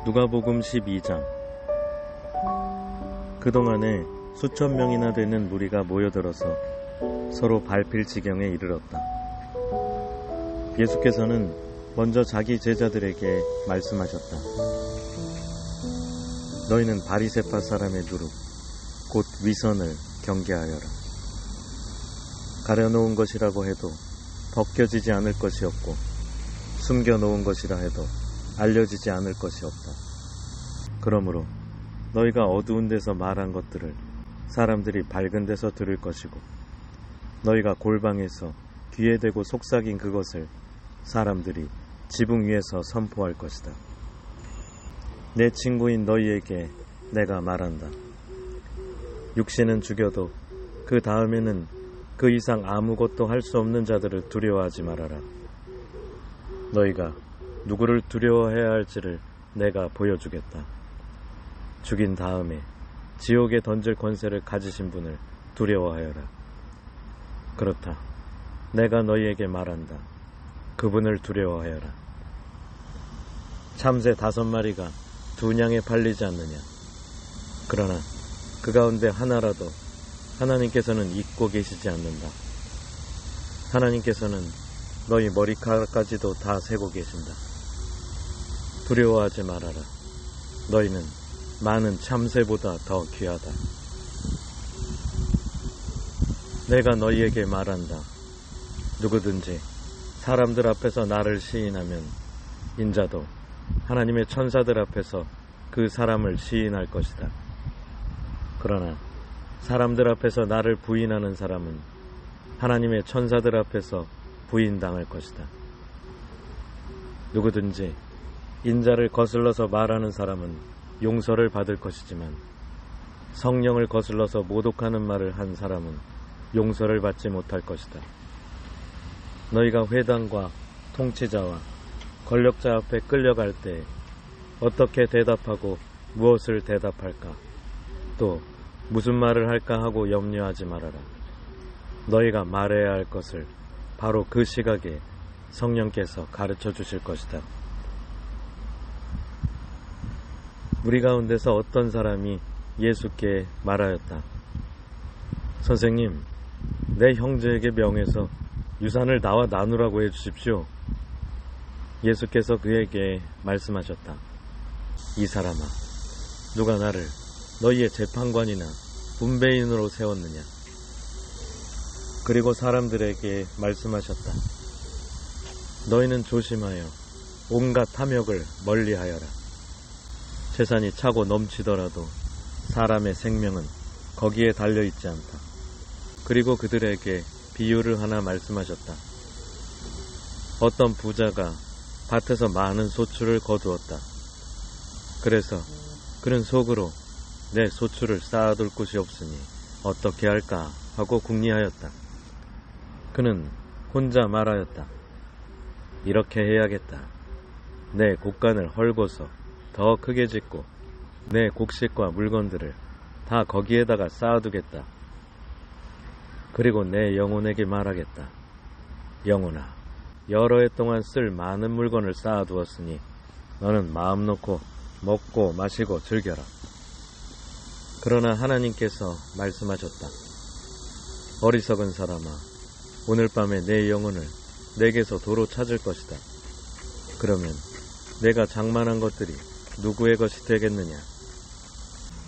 누가복음 12장. 그동안에 수천 명이나 되는 무리가 모여들어서 서로 밟힐 지경에 이르렀다. 예수께서는 먼저 자기 제자들에게 말씀하셨다. 너희는 바리새파 사람의 누룩, 곧 위선을 경계하여라. 가려놓은 것이라고 해도 벗겨지지 않을 것이 없고, 숨겨놓은 것이라 해도 알려지지 않을 것이 없다. 그러므로 너희가 어두운 데서 말한 것들을 사람들이 밝은 데서 들을 것이고, 너희가 골방에서 귀에 대고 속삭인 그것을 사람들이 지붕 위에서 선포할 것이다. 내 친구인 너희에게 내가 말한다. 육신은 죽여도 그 다음에는 그 이상 아무것도 할 수 없는 자들을 두려워하지 말아라. 너희가 누구를 두려워해야 할지를 내가 보여주겠다. 죽인 다음에 지옥에 던질 권세를 가지신 분을 두려워하여라. 그렇다. 내가 너희에게 말한다. 그분을 두려워하여라. 참새 5마리가 2냥에 팔리지 않느냐. 그러나 그 가운데 하나라도 하나님께서는 잊고 계시지 않는다. 하나님께서는 너희 머리카락까지도 다 세고 계신다. 두려워하지 말아라. 너희는 많은 참새보다 더 귀하다. 내가 너희에게 말한다. 누구든지 사람들 앞에서 나를 시인하면 인자도 하나님의 천사들 앞에서 그 사람을 시인할 것이다. 그러나 사람들 앞에서 나를 부인하는 사람은 하나님의 천사들 앞에서 부인당할 것이다. 누구든지 인자를 거슬러서 말하는 사람은 용서를 받을 것이지만, 성령을 거슬러서 모독하는 말을 한 사람은 용서를 받지 못할 것이다. 너희가 회당과 통치자와 권력자 앞에 끌려갈 때 어떻게 대답하고 무엇을 대답할까, 또 무슨 말을 할까 하고 염려하지 말아라. 너희가 말해야 할 것을 바로 그 시각에 성령께서 가르쳐 주실 것이다. 우리 가운데서 어떤 사람이 예수께 말하였다. 선생님, 내 형제에게 명해서 유산을 나와 나누라고 해주십시오. 예수께서 그에게 말씀하셨다. 이 사람아, 누가 나를 너희의 재판관이나 분배인으로 세웠느냐. 그리고 사람들에게 말씀하셨다. 너희는 조심하여 온갖 탐욕을 멀리하여라. 재산이 차고 넘치더라도 사람의 생명은 거기에 달려있지 않다. 그리고 그들에게 비유를 하나 말씀하셨다. 어떤 부자가 밭에서 많은 소출을 거두었다. 그래서 그는 속으로 내 소출을 쌓아둘 곳이 없으니 어떻게 할까 하고 궁리하였다. 그는 혼자 말하였다. 이렇게 해야겠다. 내 곡간을 헐고서 더 크게 짓고 내 곡식과 물건들을 다 거기에다가 쌓아두겠다. 그리고 내 영혼에게 말하겠다. 영혼아, 여러 해 동안 쓸 많은 물건을 쌓아두었으니 너는 마음 놓고 먹고 마시고 즐겨라. 그러나 하나님께서 말씀하셨다. 어리석은 사람아, 오늘 밤에 내 영혼을 내게서 도로 찾을 것이다. 그러면 내가 장만한 것들이 누구의 것이 되겠느냐.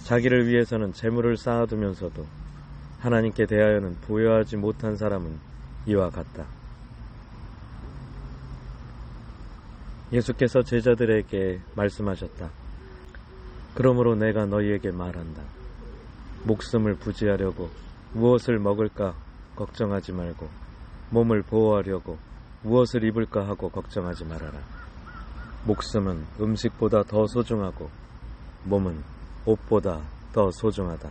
자기를 위해서는 재물을 쌓아두면서도 하나님께 대하여는 부여하지 못한 사람은 이와 같다. 예수께서 제자들에게 말씀하셨다. 그러므로 내가 너희에게 말한다. 목숨을 부지하려고 무엇을 먹을까 걱정하지 말고, 몸을 보호하려고 무엇을 입을까 하고 걱정하지 말아라. 목숨은 음식보다 더 소중하고 몸은 옷보다 더 소중하다.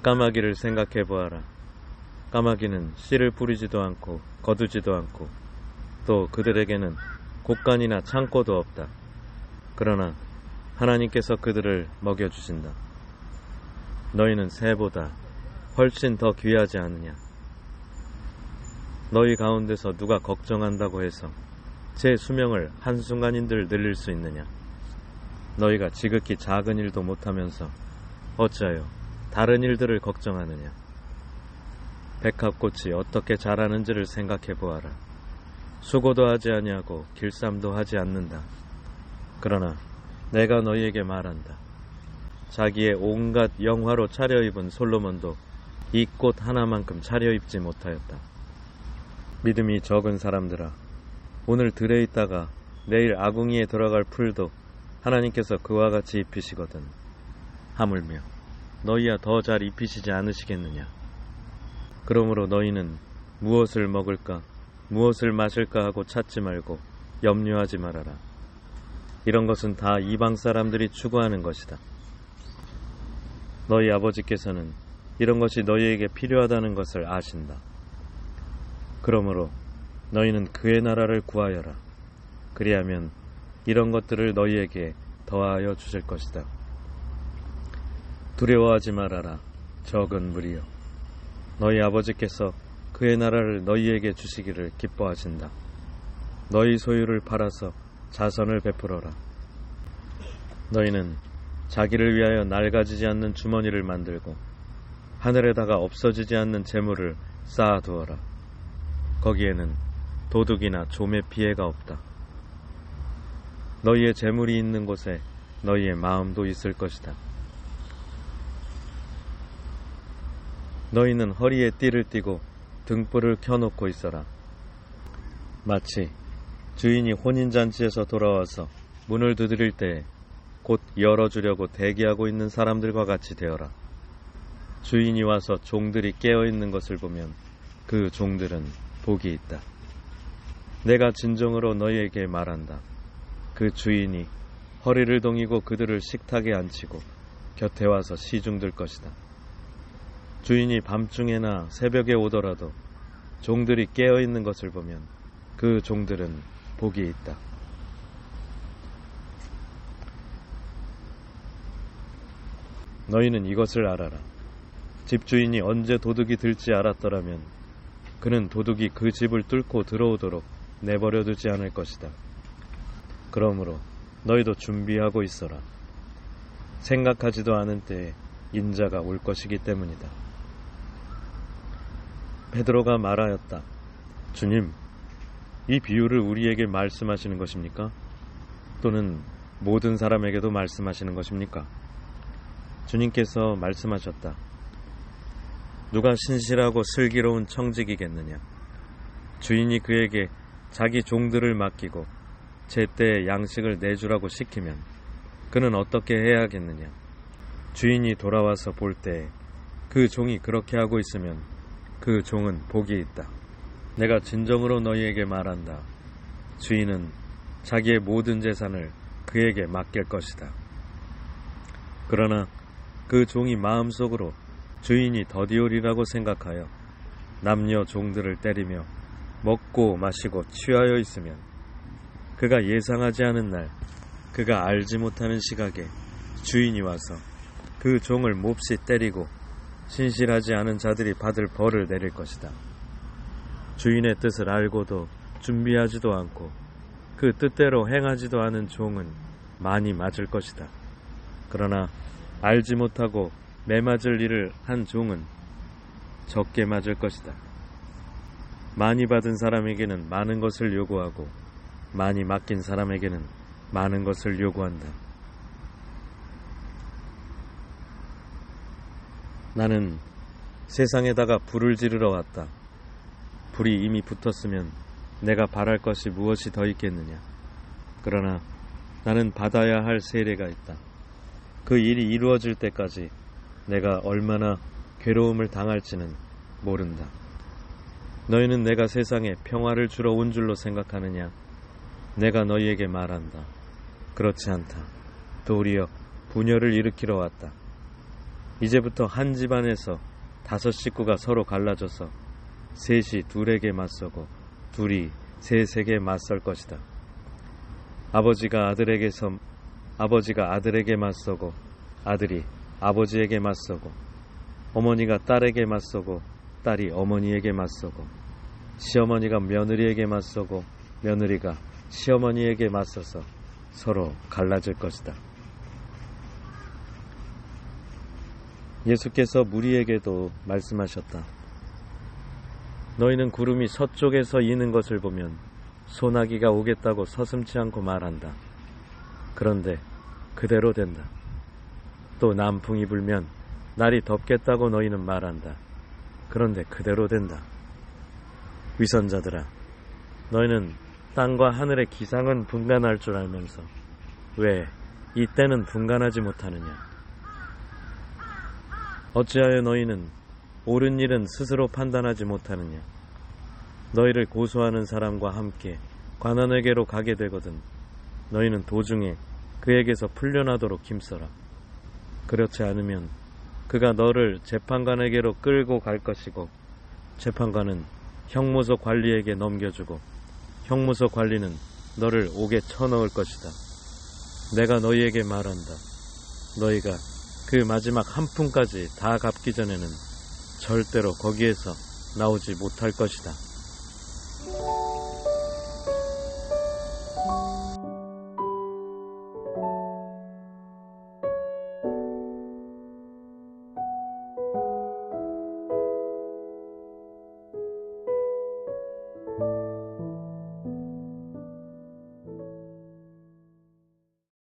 까마귀를 생각해 보아라. 까마귀는 씨를 뿌리지도 않고 거두지도 않고, 또 그들에게는 곡간이나 창고도 없다. 그러나 하나님께서 그들을 먹여주신다. 너희는 새보다 훨씬 더 귀하지 않느냐. 너희 가운데서 누가 걱정한다고 해서 제 수명을 한순간인들 늘릴 수 있느냐? 너희가 지극히 작은 일도 못하면서 어찌하여 다른 일들을 걱정하느냐? 백합꽃이 어떻게 자라는지를 생각해 보아라. 수고도 하지 아니하고 길쌈도 하지 않는다. 그러나 내가 너희에게 말한다. 자기의 온갖 영화로 차려입은 솔로몬도 이 꽃 하나만큼 차려입지 못하였다. 믿음이 적은 사람들아, 오늘 들에 있다가 내일 아궁이에 들어갈 풀도 하나님께서 그와 같이 입히시거든. 하물며 너희야 더 잘 입히시지 않으시겠느냐? 그러므로 너희는 무엇을 먹을까, 무엇을 마실까 하고 찾지 말고 염려하지 말아라. 이런 것은 다 이방 사람들이 추구하는 것이다. 너희 아버지께서는 이런 것이 너희에게 필요하다는 것을 아신다. 그러므로 너희는 그의 나라를 구하여라. 그리하면 이런 것들을 너희에게 더하여 주실 것이다. 두려워하지 말아라. 적은 무리여. 너희 아버지께서 그의 나라를 너희에게 주시기를 기뻐하신다. 너희 소유를 팔아서 자선을 베풀어라. 너희는 자기를 위하여 낡아지지 않는 주머니를 만들고 하늘에다가 없어지지 않는 재물을 쌓아두어라. 거기에는 도둑이나 좀의 피해가 없다. 너희의 재물이 있는 곳에 너희의 마음도 있을 것이다. 너희는 허리에 띠를 띠고 등불을 켜놓고 있어라. 마치 주인이 혼인잔치에서 돌아와서 문을 두드릴 때에 곧 열어주려고 대기하고 있는 사람들과 같이 되어라. 주인이 와서 종들이 깨어있는 것을 보면 그 종들은 복이 있다. 내가 진정으로 너희에게 말한다. 그 주인이 허리를 동이고 그들을 식탁에 앉히고 곁에 와서 시중들 것이다. 주인이 밤중에나 새벽에 오더라도 종들이 깨어있는 것을 보면 그 종들은 복이 있다. 너희는 이것을 알아라. 집주인이 언제 도둑이 들지 알았더라면 그는 도둑이 그 집을 뚫고 들어오도록 내버려 두지 않을 것이다. 그러므로 너희도 준비하고 있어라. 생각하지도 않은 때에 인자가 올 것이기 때문이다. 베드로가 말하였다. 주님, 이 비유를 우리에게 말씀하시는 것입니까? 또는 모든 사람에게도 말씀하시는 것입니까? 주님께서 말씀하셨다. 누가 신실하고 슬기로운 청직이겠느냐? 주인이 그에게 자기 종들을 맡기고 제때에 양식을 내주라고 시키면 그는 어떻게 해야 하겠느냐? 주인이 돌아와서 볼 때에 그 종이 그렇게 하고 있으면 그 종은 복이 있다. 내가 진정으로 너희에게 말한다. 주인은 자기의 모든 재산을 그에게 맡길 것이다. 그러나 그 종이 마음속으로 주인이 더디오리라고 생각하여 남녀 종들을 때리며 먹고 마시고 취하여 있으면 그가 예상하지 않은 날, 그가 알지 못하는 시각에 주인이 와서 그 종을 몹시 때리고 신실하지 않은 자들이 받을 벌을 내릴 것이다. 주인의 뜻을 알고도 준비하지도 않고 그 뜻대로 행하지도 않은 종은 많이 맞을 것이다. 그러나 알지 못하고 매맞을 일을 한 종은 적게 맞을 것이다. 많이 받은 사람에게는 많은 것을 요구하고 많이 맡긴 사람에게는 많은 것을 요구한다. 나는 세상에다가 불을 지르러 왔다. 불이 이미 붙었으면 내가 바랄 것이 무엇이 더 있겠느냐. 그러나 나는 받아야 할 세례가 있다. 그 일이 이루어질 때까지 내가 얼마나 괴로움을 당할지는 모른다. 너희는 내가 세상에 평화를 주러 온 줄로 생각하느냐? 내가 너희에게 말한다. 그렇지 않다. 도리어 분열을 일으키러 왔다. 이제부터 한 집안에서 5 식구가 서로 갈라져서 셋이 둘에게 맞서고 둘이 셋에게 맞설 것이다. 아버지가 아들에게 맞서고 아들이 아버지에게 맞서고 어머니가 딸에게 맞서고 딸이 어머니에게 맞서고 시어머니가 며느리에게 맞서고 며느리가 시어머니에게 맞서서 서로 갈라질 것이다. 예수께서 무리에게도 말씀하셨다. 너희는 구름이 서쪽에서 이는 것을 보면 소나기가 오겠다고 서슴지 않고 말한다. 그런데 그대로 된다. 또 남풍이 불면 날이 덥겠다고 너희는 말한다. 그런데 그대로 된다. 위선자들아, 너희는 땅과 하늘의 기상은 분간할 줄 알면서 왜 이때는 분간하지 못하느냐? 어찌하여 너희는 옳은 일은 스스로 판단하지 못하느냐? 너희를 고소하는 사람과 함께 관원에게로 가게 되거든 너희는 도중에 그에게서 풀려나도록 힘써라. 그렇지 않으면 그가 너를 재판관에게로 끌고 갈 것이고 재판관은 형무소 관리에게 넘겨주고 형무소 관리는 너를 옥에 쳐넣을 것이다. 내가 너희에게 말한다. 너희가 그 마지막 한 푼까지 다 갚기 전에는 절대로 거기에서 나오지 못할 것이다.